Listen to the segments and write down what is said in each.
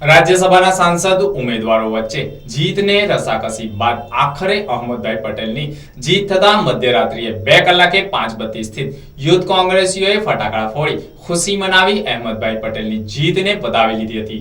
રાજ્યસભાના સાંસદ ઉમેદવારો વચ્ચે જીતને રસાકસી બાદ આખરે અહમદભાઈ પટેલની જીત થતા મધ્યરાત્રિએ 2 કલાકે 5:32 સ્થિત યુથ કોંગ્રેસીઓએ ફટાકડા ફોડી ખુશી મનાવી અહમદભાઈ પટેલની જીતને વધાવી લીધી હતી।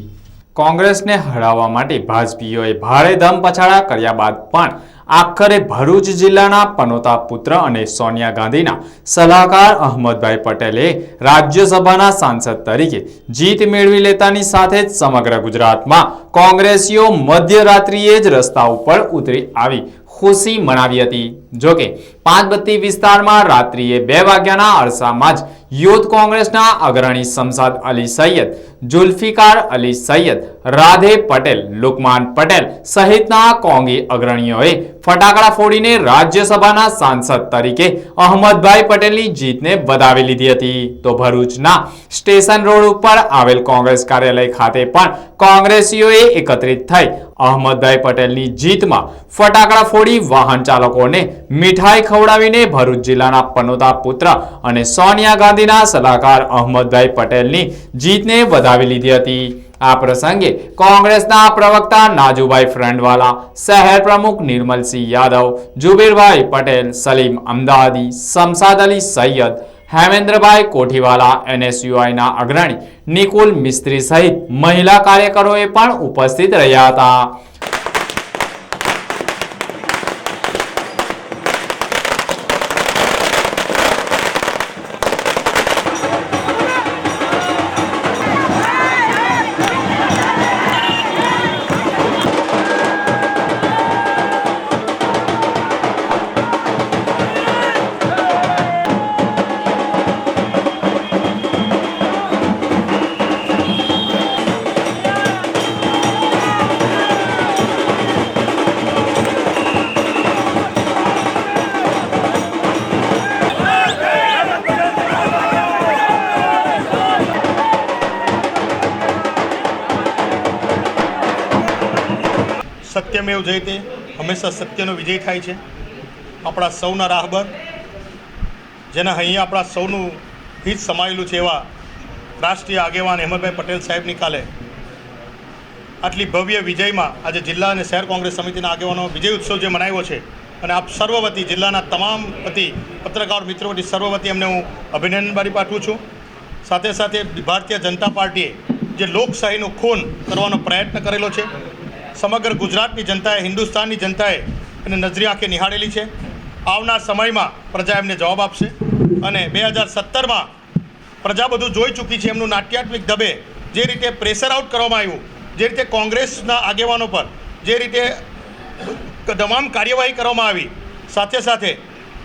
કોંગ્રેસને હરાવવા માટે ભાજપીઓએ ભારે ધમપછાડા કર્યા બાદ પણ આખરે ભરૂચ જિલ્લાના પનોતા પુત્ર અને સોનિયા ગાંધીના સલાહકાર અહમદભાઈ પટેલે રાજ્યસભાના સાંસદ તરીકે જીત મેળવી લેતાની સાથે જ સમગ્ર ગુજરાતમાં કોંગ્રેસીઓ મધ્યરાત્રિએ જ રસ્તા ઉપર ઉતરી આવી ખુશી મનાવી હતી। જોકે 532 વિસ્તારમાં રાત્રિએ 2 વાગ્યાના અરસામાં જ યુથ કોંગ્રેસના અગ્રણી શમશાદ અલી સૈયદ, જુલ્ફિકાર અલી સૈયદ, રાધે પટેલ, લુકમાન પટેલ સહિતના કોંગી અગ્રણીઓએ ફટાકડા ફોડીને રાજ્યસભાના સાંસદ તરીકે અહમદભાઈ પટેલની જીતને વધાવી લીધી હતી। તો ભરૂચના સ્ટેશન રોડ ઉપર આવેલ કોંગ્રેસ કાર્યાલય ખાતે પણ કોંગ્રેસીઓએ એકત્રિત થઈ અહમદભાઈ પટેલની જીતમાં ફટાકડા ફોડી વાહન ચાલકોને મીઠાઈ ખવડાવીને ભરૂચ જિલ્લાના પનોતા પુત્ર અને સોનિયા ગાંધીના સલાહકાર અહમદભાઈ પટેલની જીતને વધાવી લીધી હતી। આ પ્રસંગે કોંગ્રેસના પ્રવક્તા નાજુભાઈ ફ્રંડવાલા, શહેર પ્રમુખ નિર્મલસિંહ યાદવ, જુબેરભાઈ પટેલ, સલીમ અમદાવાદી, શમશાદ અલી સૈયદ, હેમેન્દ્રભાઈ કોઠીવાલા, NSUIના અગ્રણી નિકુલ મિસ્ત્રી સહિત મહિલા કાર્યકરોએ પણ ઉપસ્થિત રહ્યા હતા। સત્યમેવ જયતે, હંમેશા સત્યનો વિજય થાય છે। આપણા સૌના રાહબર, જેના અહીંયા આપણા સૌનું હિત સમાયેલું છે એવા રાષ્ટ્રીય આગેવાન અહમદભાઈ પટેલ સાહેબની કાલે આટલી ભવ્ય વિજયમાં આજે જિલ્લા અને શહેર કોંગ્રેસ સમિતિના આગેવાનો વિજય ઉત્સવ જે મનાવ્યો છે અને આપ સર્વ વતી જિલ્લાના તમામ વતી પત્રકાર મિત્રો વતી સર્વ વતી એમને હું અભિનંદન પાઠવું છું। સાથે સાથે ભારતીય જનતા પાર્ટીએ જે લોકશાહીનું ખૂન કરવાનો પ્રયત્ન કરેલો છે, સમગ્ર ગુજરાતની જનતાએ, હિન્દુસ્તાનની જનતાએ એને નજરી આંખે નિહાળેલી છે। આવનાર સમયમાં પ્રજા એમને જવાબ આપશે અને 2017માં પ્રજા બધું જોઈ ચૂકી છે। એમનું નાટ્યાત્મક દબે જે રીતે પ્રેશર આઉટ કરવામાં આવ્યું, જે રીતે કોંગ્રેસના આગેવાનો પર જે રીતે તમામ કાર્યવાહી કરવામાં આવી, સાથે સાથે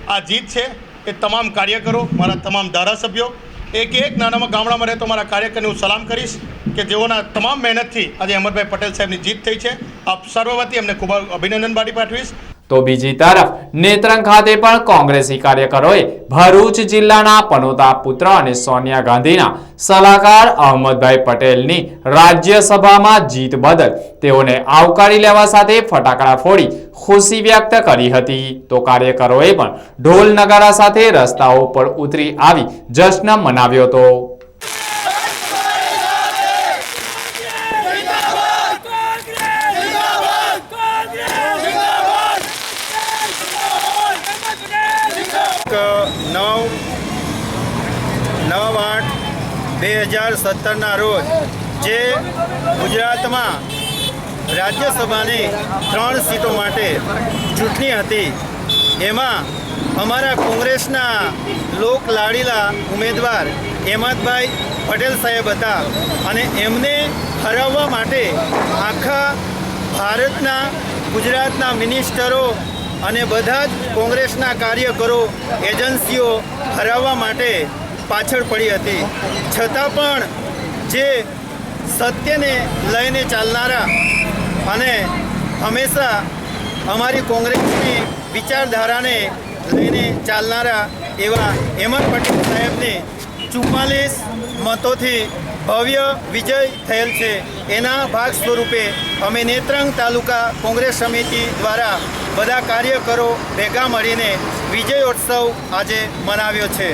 આ જીત છે એ તમામ કાર્યકરો, મારા તમામ ધારાસભ્યો, એક નાનામાં ગામડામાં રહેતો મારા કાર્યકરને હું સલામ કરીશ કે જેઓના તમામ મહેનતથી આજે અહમદભાઈ પટેલ સાહેબની જીત થઈ છે। આપ સર્વ વતી એમને ખૂબ અભિનંદન પાઠવીશ। તો બીજી તરફ નેત્રંગ ખાતે પણ કોંગ્રેસી કાર્યકરોએ ભરૂચ જિલ્લાના પનોતા પુત્ર અને સોનિયા ગાંધીના સલાહકાર અહમદભાઈ પટેલની રાજ્યસભામાં જીત બદલ તેઓને આવકારી લેવા સાથે ફટાકડા ફોડી ખુશી વ્યક્ત કરી હતી। તો કાર્યકરોએ પણ ઢોલ નગારા સાથે રસ્તાઓ પર ઉતરી આવી જશ્ન મનાવ્યો હતો। નવ 8/2017ના રોજ જે ગુજરાતમાં રાજ્યસભાની 3 સીટો માટે ચૂંટણી હતી, એમાં અમારા કોંગ્રેસના લોકલાડીલા ઉમેદવાર અહમદભાઈ પટેલ સાહેબ હતા અને એમને હરાવવા માટે આખા ભારતના, ગુજરાતના મિનિસ્ટરો અને બધા જ કોંગ્રેસના કાર્યકરો, એજન્સીઓ હરાવવા માટે પાછળ પડી હતી। છતાં પણ જે સત્યને લઈને ચાલનારા અને હંમેશા અમારી કોંગ્રેસની વિચારધારાને લઈને ચાલનારા એવા અહમદ પટેલ સાહેબને 44 મતોથી ભવ્ય વિજય થયેલ છે। એના ભાગ સ્વરૂપે અમે નેત્રંગ તાલુકા કોંગ્રેસ સમિતિ દ્વારા બધા કાર્યકરો ભેગા મળીને વિજયોત્સવ આજે મનાવ્યો છે।